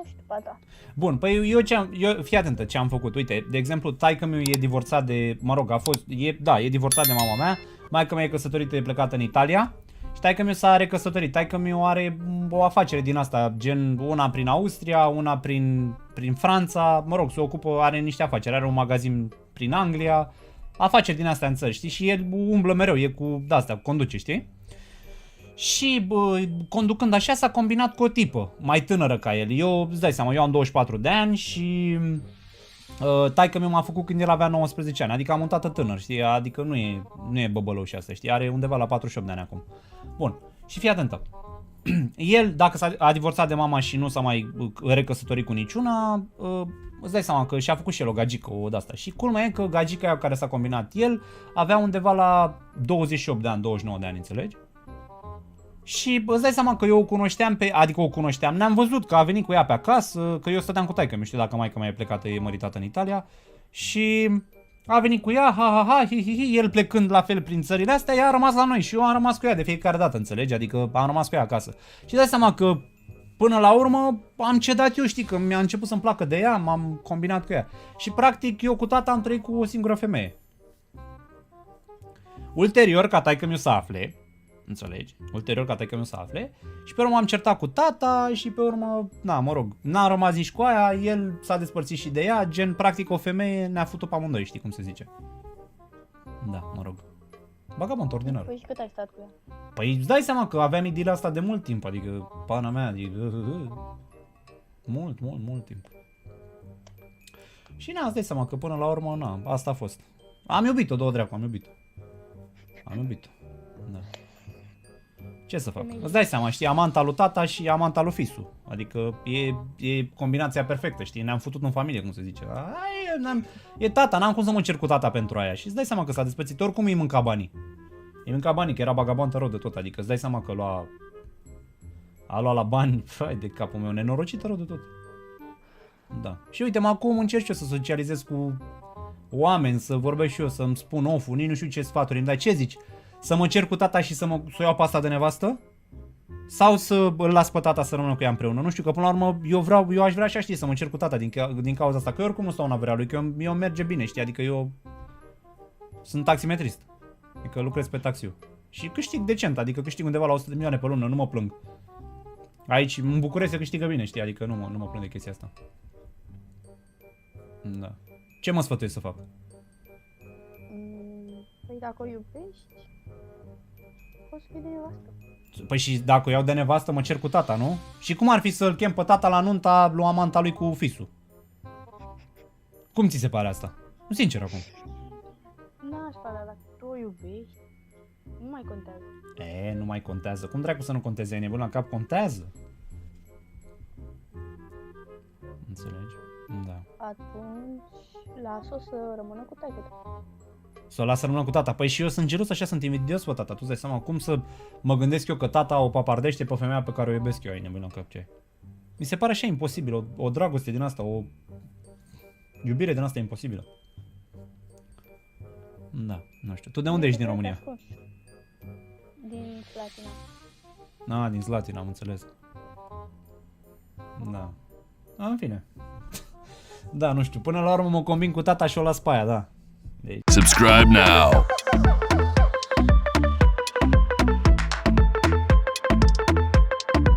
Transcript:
și după ta. Bun, păi eu fii atentă ce am făcut. Uite, de exemplu, taică-miu e divorțat de, mă rog, e divorțat de mama mea, maică-mea e căsătorită, e plecată în Italia și taică-miu s-a recăsătorit. Taică-miu are o afacere din asta, gen una prin Austria, una prin Franța, mă rog, se ocupă, are niște afaceri, are un magazin prin Anglia, afaceri din astea în țări, știi? Și el umblă mereu, e cu de-astea, conduce, știi? Și conducând așa s-a combinat cu o tipă mai tânără ca el. Eu, îți dai seama, eu am 24 de ani și taică-miu m-a făcut când el avea 19 ani. Adică am un tată tânăr, știi? Adică nu e băbălău și asta, știi? Are undeva la 48 de ani acum. Bun, și fii atentă. El, dacă a divorțat de mama și nu s-a mai recăsătorit cu niciuna, îți dai seama că și-a făcut și el o gagică, o de-asta. Și culmea e că gagica aia cu care s-a combinat el avea undeva la 28 de ani, 29 de ani, înțelegi? Și îți dai seama că eu o cunoșteam ne-am văzut că a venit cu ea pe acasă, că eu stăteam cu taică-miu, știu dacă maică mea e plecată, e măritată în Italia. Și a venit cu ea, hi, el plecând la fel prin țările astea, ea a rămas la noi și eu am rămas cu ea de fiecare dată, înțelegi? Adică am rămas cu ea acasă. Și dai seama că până la urmă am cedat eu, știi, că mi-a început să-mi placă de ea, m-am combinat cu ea. Și practic eu cu tata am trăit cu o singură femeie. Ulterior, ca taică-miu să afle, înțelegi? Ulterior ca taică-miu să afle și pe urmă am certat cu tata și pe urmă, n-am rămas nici cu aia, el s-a despărțit și de ea, gen practic o femeie ne-a făcut-o pe amândoi, știi cum se zice? Da, mă rog. Vagabond ordinar. Păi și cât ai stat cu ea? Păi îți dai seama că aveam ideile asta de mult timp, adică pana mea, adică mult timp. Și îți dai seama că până la urmă, asta a fost. Am iubit-o, două dracu, am iubit-o. Da. Ce să fac? Îți dai seama, știi, amanta lui tata și amanta lui fisu. Adică e combinația perfectă, știi? Ne-am futut în familie, cum se zice. E tata, n-am cum să mă cer cu tata pentru aia. Și îți dai seama că s-a despărțit. Oricum îi mânca banii. Îi mânca banii, că era bagabantă rău de tot. Adică îți dai seama că a luat la bani, fai de capul meu, nenorocită rău de tot. Da. Și uite-mă, acum încerc eu să socializez cu oameni, să vorbesc și eu, să-mi spun oful, nici nu știu ce sfaturi îmi dai. Ce zici? Să mă cer cu tata și să o iau pe asta de nevastă? Sau să îl las pe tata să rămână cu ea împreună? Nu știu, că până la urmă eu aș vrea așa, știi, să mă cer cu tata din cauza asta. Că eu oricum nu stau în averea lui, că eu merge bine, știi, adică eu sunt taximetrist. Adică lucrez pe taxiu. Și câștig decent, adică câștig undeva la 100 de milioane pe lună, nu mă plâng. Aici, în București se câștigă bine, știi, adică nu mă plâng de chestia asta. Da. Ce mă sfătuiești să fac? Păi dacă o iubești, poți fi de nevastă. Păi și dacă o iau de nevastă, mă cer cu tata, nu? Și cum ar fi să-l chem pe tata la nunta lui amanta lui cu fisul? Cum ți se pare asta? Nu, sincer acum. N-aș face, dacă tu o iubești, nu mai contează. Nu mai contează. Cum dracu să nu conteze? E nebun la cap? Contează. Înțelegi? Da. Atunci, lasă-o să rămână cu taică-tu. Să o las să rămână cu tata. Păi și eu sunt gelos, așa sunt invidios pe tata. Tu îți dai seama cum să mă gândesc eu că tata o papardește pe femeia pe care o iubesc eu, ai nebun la cap ce? Mi se pare așa imposibil, o dragoste din asta, o iubire din asta imposibilă. Da, nu știu. Tu de unde ești din România? Din Slatina. Din Slatina, am înțeles. Da. În fine. Da, nu știu. Până la urmă mă combin cu tata și o las pe aia, da. Deci... Subscribe now.